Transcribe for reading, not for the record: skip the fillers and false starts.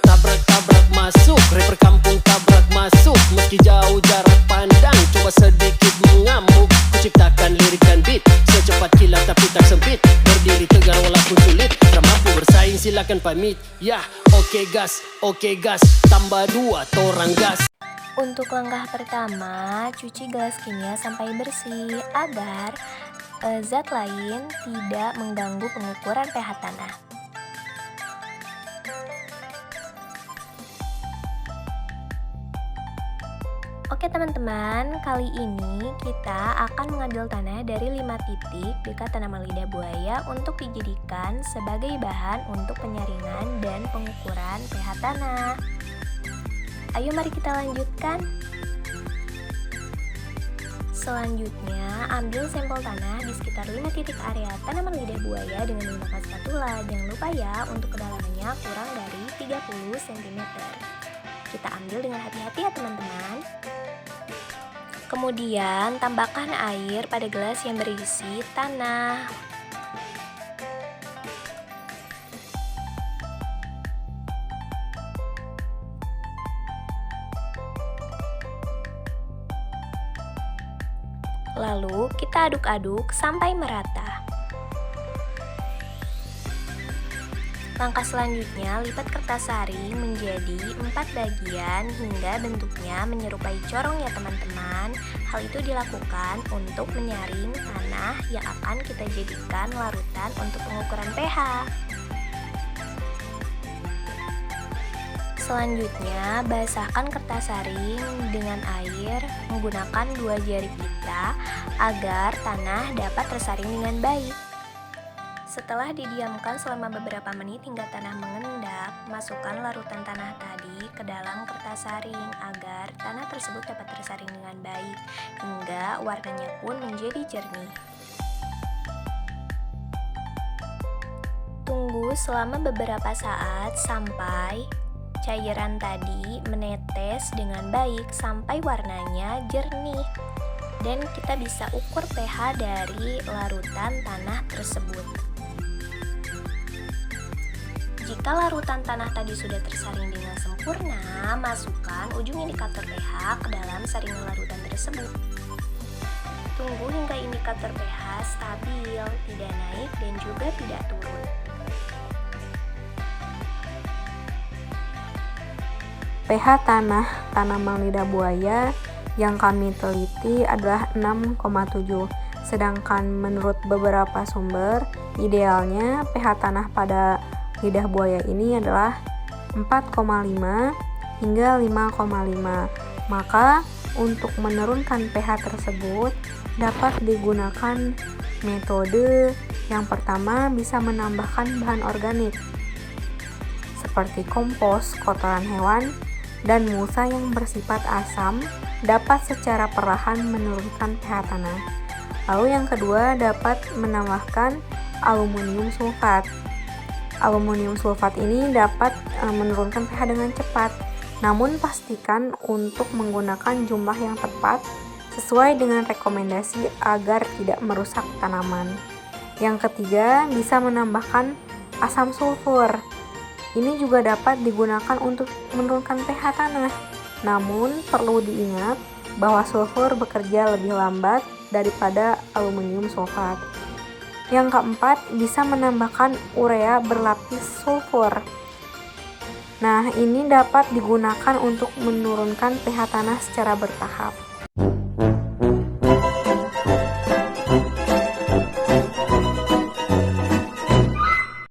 Tabrak-tabrak masuk, rapper kampung tabrak masuk. Meski jauh jarak pandang, coba sedikit mengamuk. Kuciptakan lirik dan beat, secepat kilat tapi tak sempit. Berdiri tegar walaupun sulit, tak mampu bersaing silakan pamit. Ya, oke gas, tambah 2 torang gas. Untuk langkah pertama, cuci gelas kimia sampai bersih agar zat lain tidak mengganggu pengukuran pH tanah. Oke teman-teman, kali ini kita akan mengambil tanah dari 5 titik dekat tanaman lidah buaya untuk dijadikan sebagai bahan untuk penyaringan dan pengukuran pH tanah. Ayo mari kita lanjutkan. Selanjutnya, ambil sampel tanah di sekitar 5 titik area tanaman lidah buaya dengan menggunakan spatula. Jangan lupa ya untuk kedalamannya kurang dari 30 cm. Kita ambil dengan hati-hati ya teman-teman. Kemudian, tambahkan air pada gelas yang berisi tanah. Lalu kita aduk-aduk sampai merata. Langkah selanjutnya, lipat kertas saring menjadi 4 bagian hingga bentuknya menyerupai corong ya teman-teman. Hal itu dilakukan untuk menyaring tanah yang akan kita jadikan larutan untuk pengukuran pH. Selanjutnya, basahkan kertas saring dengan air menggunakan 2 jari kita agar tanah dapat tersaring dengan baik. Setelah didiamkan selama beberapa menit hingga tanah mengendap, masukkan larutan tanah tadi ke dalam kertas saring agar tanah tersebut dapat tersaring dengan baik hingga warnanya pun menjadi jernih. Tunggu selama beberapa saat sampai cairan tadi menetes dengan baik sampai warnanya jernih, dan kita bisa ukur pH dari larutan tanah tersebut. Jika larutan tanah tadi sudah tersaring dengan sempurna, masukkan ujung indikator pH ke dalam saringan larutan tersebut. Tunggu hingga indikator pH stabil, tidak naik dan juga tidak turun. pH tanah tanaman lidah buaya yang kami teliti adalah 6,7. Sedangkan menurut beberapa sumber, idealnya pH tanah pada lidah buaya ini adalah 4,5 hingga 5,5. Maka untuk menurunkan pH tersebut dapat digunakan metode yang pertama, bisa menambahkan bahan organik seperti kompos, kotoran hewan, dan mulsa yang bersifat asam dapat secara perlahan menurunkan pH tanah. Lalu yang kedua, dapat menambahkan aluminium sulfat. Aluminium sulfat ini dapat menurunkan pH dengan cepat, namun pastikan untuk menggunakan jumlah yang tepat sesuai dengan rekomendasi agar tidak merusak tanaman. Yang ketiga, bisa menambahkan asam sulfur. Ini juga dapat digunakan untuk menurunkan pH tanah. Namun perlu diingat bahwa sulfur bekerja lebih lambat daripada aluminium sulfat. Yang keempat, bisa menambahkan urea berlapis sulfur. Nah, ini dapat digunakan untuk menurunkan pH tanah secara bertahap.